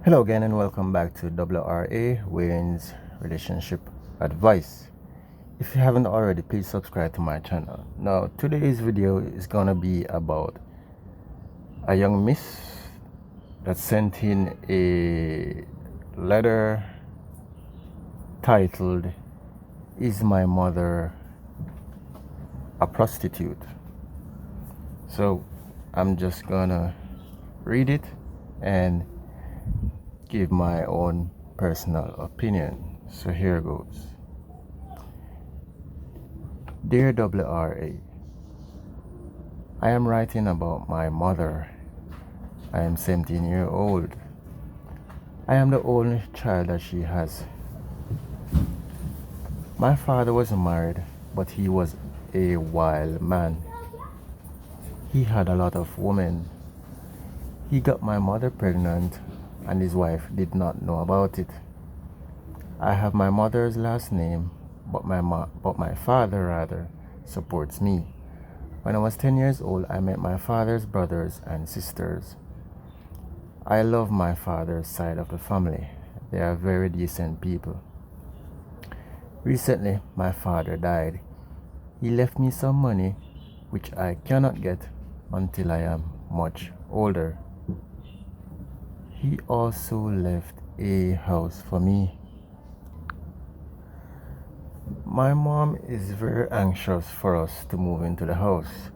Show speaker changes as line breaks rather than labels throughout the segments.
Hello again and welcome back to WRA Wayne's Relationship Advice. If you haven't already, please subscribe to my channel. Now, today's video is gonna be about a young miss that sent in a letter titled, "Is my mother a prostitute?" So I'm just gonna read it and give my own personal opinion. So here goes. Dear WRA, I am writing about my mother. I am 17 years old. I am the only child that she has. My father was married, but he was a wild man. He had a lot of women. He got my mother pregnant and his wife did not know about it. I have my mother's last name, but my father supports me. When I was 10 years old, I met my father's brothers and sisters. I love my father's side of the family. They are very decent people. Recently, my father died. He left me some money, which I cannot get until I am much older. He also left a house for me. My mom is very anxious for us to move into the house.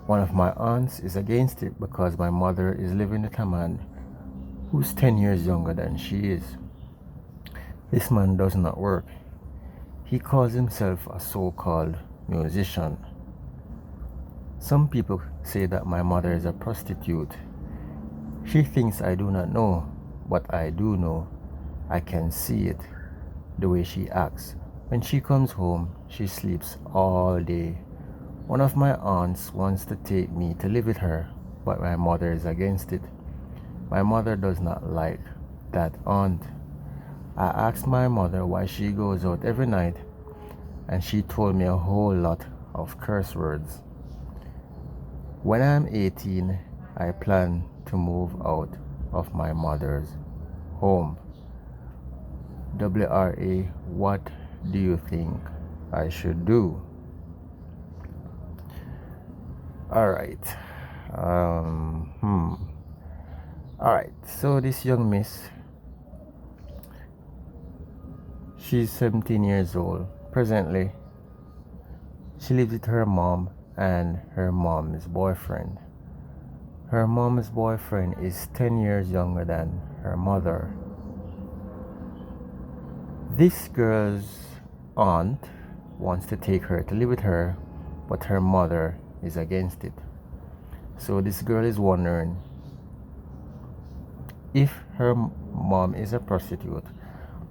One of my aunts is against it because my mother is living with a man who's 10 years younger than she is. This man does not work. He calls himself a so-called musician. Some people say that my mother is a prostitute. She thinks I do not know, but I do know. I can see it, the way she acts. When she comes home, she sleeps all day. One of my aunts wants to take me to live with her, but my mother is against it. My mother does not like that aunt. I asked my mother why she goes out every night, and she told me a whole lot of curse words. When I'm 18, I plan to move out of my mother's home. WRA, what do you think I should do? Alright. Alright, so this young miss, she's 17 years old. Presently, she lives with her mom and her mom's boyfriend. Her mom's boyfriend is 10 years younger than her mother. This girl's aunt wants to take her to live with her, but her mother is against it. So this girl is wondering if her mom is a prostitute,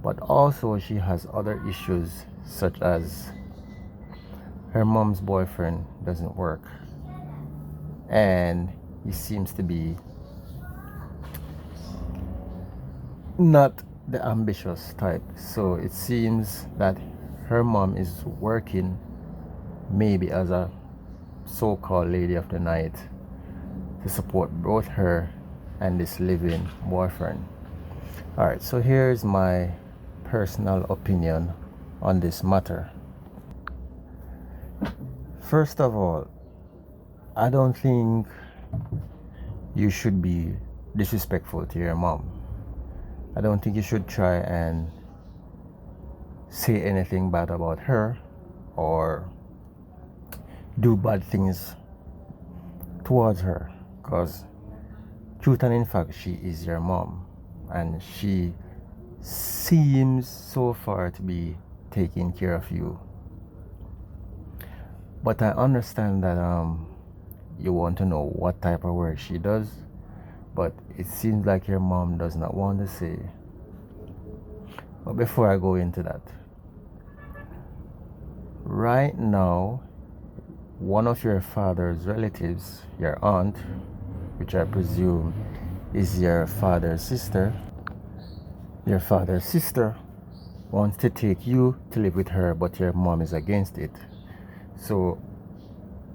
but also she has other issues such as her mom's boyfriend doesn't work and he seems to be not the ambitious type. So it seems that her mom is working maybe as a so-called lady of the night to support both her and this living boyfriend. Alright, so here's my personal opinion on this matter. First of all, I don't think you should be disrespectful to your mom. I don't think you should try and say anything bad about her or do bad things towards her, because truth and in fact, she is your mom and she seems so far to be taking care of you. But I understand that you want to know what type of work she does, but it seems like your mom does not want to say. But before I go into that, right now, one of your father's relatives, your aunt, which I presume is your father's sister wants to take you to live with her, but your mom is against it. So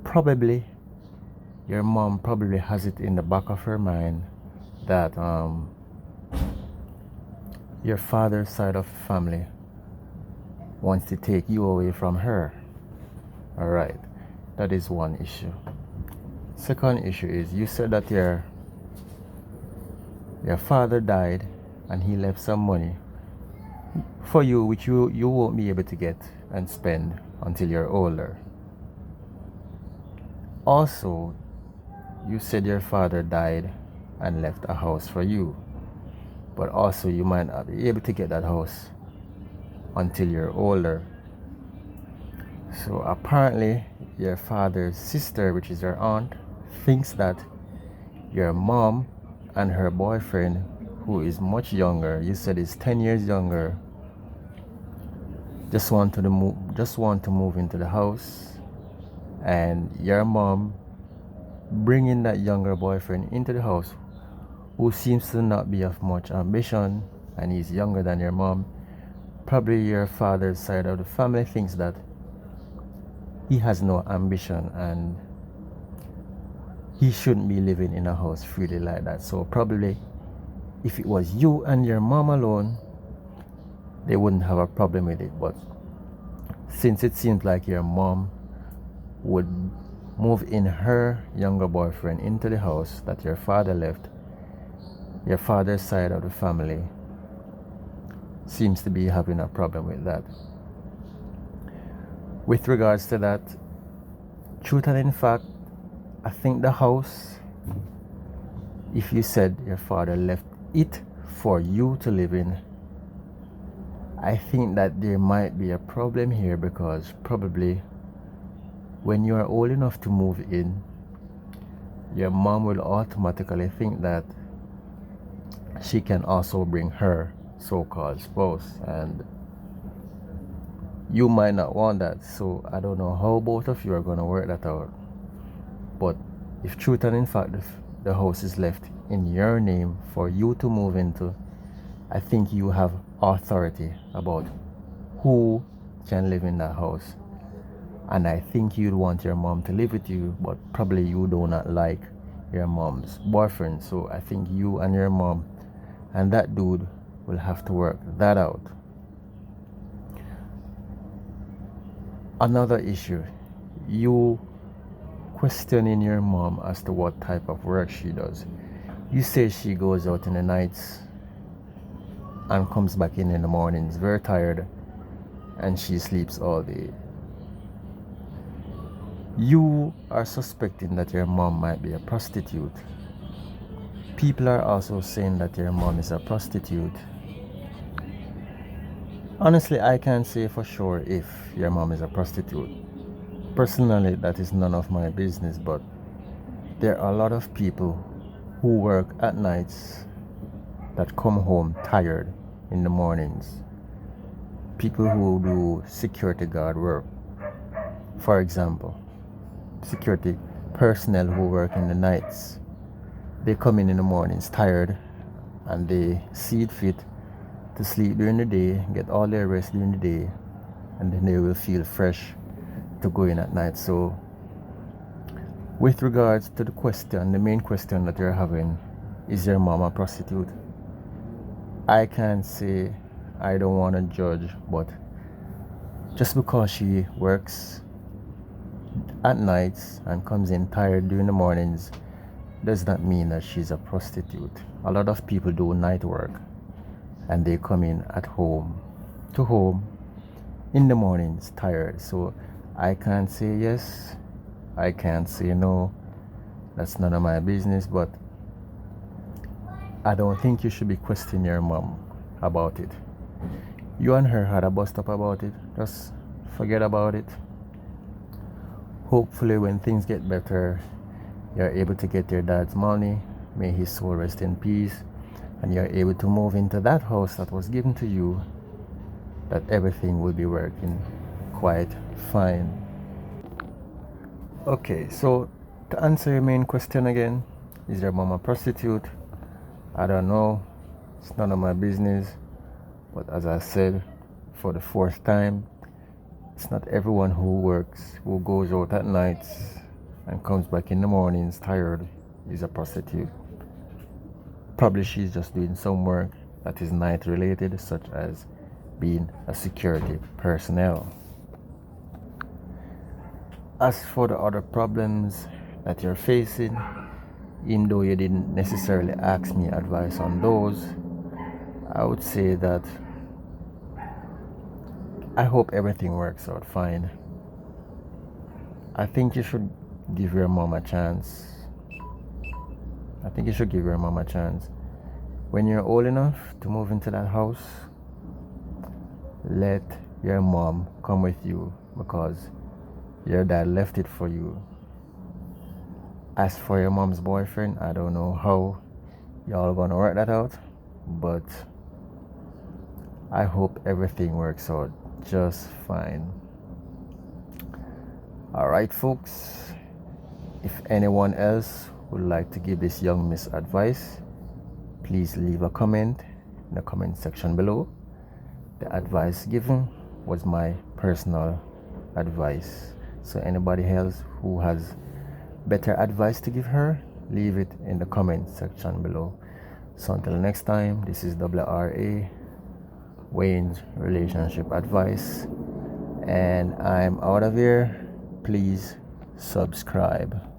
probably your mom probably has it in the back of her mind that your father's side of the family wants to take you away from her. All right, that is one issue. Second issue is you said that your father died and he left some money for you, which you won't be able to get and spend until you're older. Also, you said your father died and left a house for you, but also you might not be able to get that house until you're older. So apparently your father's sister, which is your aunt, thinks that your mom and her boyfriend, who is much younger, you said is 10 years younger, just want to move into the house, and your mom bringing that younger boyfriend into the house, who seems to not be of much ambition, and he's younger than your mom. Probably your father's side of the family thinks that he has no ambition and he shouldn't be living in a house freely like that. So probably if it was you and your mom alone, they wouldn't have a problem with it. But since it seems like your mom would move in her younger boyfriend into the house that your father left, your father's side of the family seems to be having a problem with that. With regards to that, truth and in fact, I think the house, if you said your father left it for you to live in, I think that there might be a problem here, because probably when you are old enough to move in, your mom will automatically think that she can also bring her so-called spouse, and you might not want that. So I don't know how both of you are going to work that out. But if truth and in fact the house is left in your name for you to move into, I think you have authority about who can live in that house. And I think you'd want your mom to live with you, but probably you do not like your mom's boyfriend. So I think you and your mom and that dude will have to work that out. Another issue, you questioning your mom as to what type of work she does. You say she goes out in the nights and comes back in the mornings very tired, and she sleeps all day. You are suspecting that your mom might be a prostitute. People are also saying that your mom is a prostitute. Honestly, I can't say for sure if your mom is a prostitute. Personally, that is none of my business, but there are a lot of people who work at nights that come home tired in the mornings. People who do security guard work, for example, security personnel who work in the nights, they come in the mornings tired and they see it fit to sleep during the day, get all their rest during the day, and then they will feel fresh to go in at night. So with regards to the question, the main question that you're having, is your mom a prostitute? I can't say, I don't want to judge, but just because she works at nights and comes in tired during the mornings does not mean that she's a prostitute. A lot of people do night work and they come in at home in the mornings tired. So I can't say yes, I can't say no. That's none of my business, but I don't think you should be questioning your mom about it. You and her had a bust up about it. Just forget about it. Hopefully when things get better, you're able to get your dad's money. May his soul rest in peace. And you're able to move into that house that was given to you, that everything will be working quite fine. Okay, so to answer your main question again, is your mom a prostitute? I don't know. It's none of my business. But as I said for the fourth time, it's not everyone who goes out at nights and comes back in the mornings tired is a prostitute. Probably she's just doing some work that is night related, such as being a security personnel. As for the other problems that you're facing, even though you didn't necessarily ask me advice on those, I would say that I hope everything works out fine. I think you should give your mom a chance. When you're old enough to move into that house, let your mom come with you because your dad left it for you. As for your mom's boyfriend, I don't know how y'all gonna work that out, but I hope everything works out just fine. Alright, folks, if anyone else would like to give this young miss advice, please leave a comment in the comment section below. The advice given was my personal advice, so anybody else who has better advice to give her, leave it in the comment section below. So until next time, this is WRA, Wayne's Relationship Advice, and I'm out of here. Please subscribe.